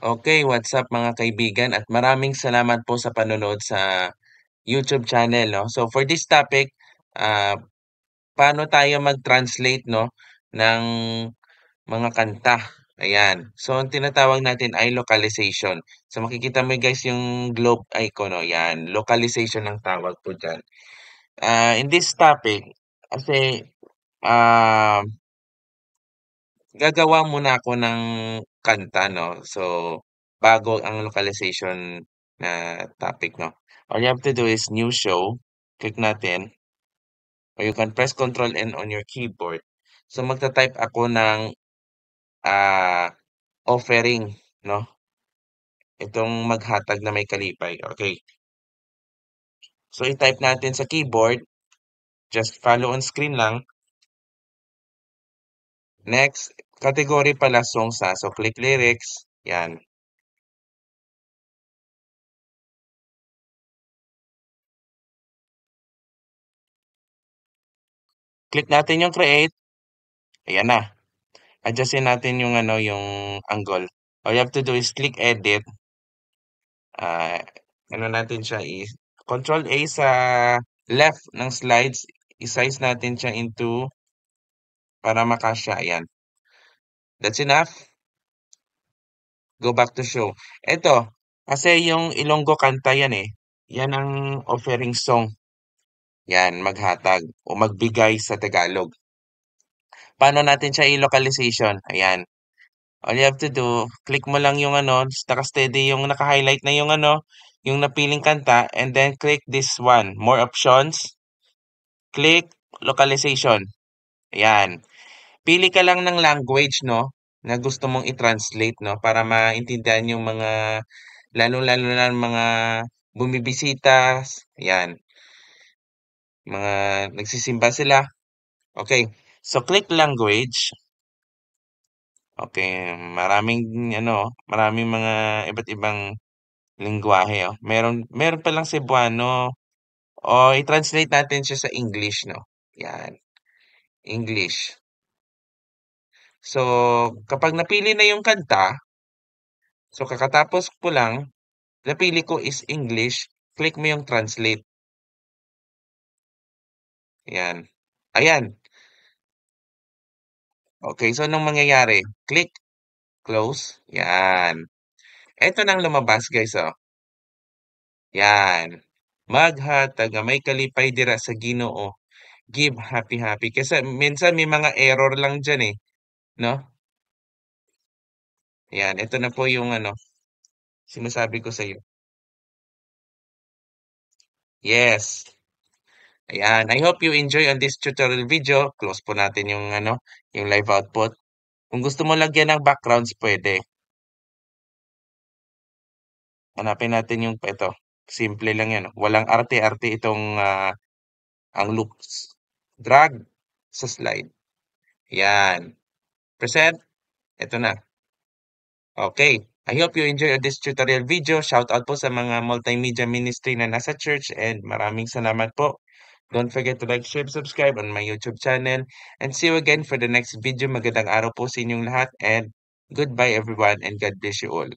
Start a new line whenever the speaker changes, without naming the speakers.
Okay, what's up mga kaibigan at maraming salamat po sa panonood sa YouTube channel 'no. So for this topic, ah, paano tayo mag-translate 'no ng mga kanta, ayan. So ang tinatawag natin ay localization. So makikita mo guys yung globe icon 'no, 'yan, localization ang tawag po diyan. In this topic kasi, ah, gagawa muna ako ng kanta 'no. So bago ang localization na topic 'no. All you have to do is new show, click natin, or you can press Control N on your keyboard. So magta-type ako ng, ah, offering 'no, itong maghatag na may kalipay, okay. So i-type natin sa keyboard, just follow on screen lang. Next, category pala songs so click lyrics, 'yan. Click natin yung create, ayan na. Adjustin natin yung ano, yung angle. All you have to do is click edit, ah, ano natin siya is Control A sa left ng slides, i-size natin siya into para makasya, ayan. That's enough. Go back to show. Eto, kasi yung Ilonggo kanta yan eh. Yan ang offering song. Yan, maghatag o magbigay sa Tagalog. Paano natin siya i-localization? Ayan. All you have to do, click mo lang yung ano, naka-steady yung naka-highlight na yung ano, yung napiling kanta, and then click this one, more options, click localization. Ayan. Pili ka lang ng language, no, na gusto mong i-translate, no, para maintindihan yung mga, lalo-lalo na mga bumibisita, ayan, mga nagsisimba sila. Okay. So, click language. Okay, maraming mga iba't ibang lengguwahe, oh. Meron palang Cebuano, o i-translate natin siya sa English 'no, 'yan, English. So, kapag napili na yung kanta, so kakatapos ko lang, napili ko is English, click mo yung translate, 'yan. Ayan, okey. So anong mangyayari, click close, 'yan. Eto na ang lumabas guys, oh, 'yan. Maghatag may kalipay dira sa Ginoo. Give happy happy kasi minsan may mga error lang diyan, eh, 'no? Ayan, ito na po yung ano, sinasabi ko sa'yo. Yes, ayan. I hope you enjoy on this tutorial video. Close po natin yung ano, yung live output. Kung gusto mo lagyan ng backgrounds, pwede. Hanapin natin yung ito, simple lang 'yan, oh. Walang arte-arte itong, ang loops. Drag sa slide, 'yan. Present, ito na. Okay. I hope you enjoy this tutorial video. Shout out po sa mga multimedia ministry na nasa church and maraming salamat po. Don't forget to like, share, subscribe on my YouTube channel and see you again for the next video. Magandang araw po sa inyong lahat and goodbye everyone and God bless you all.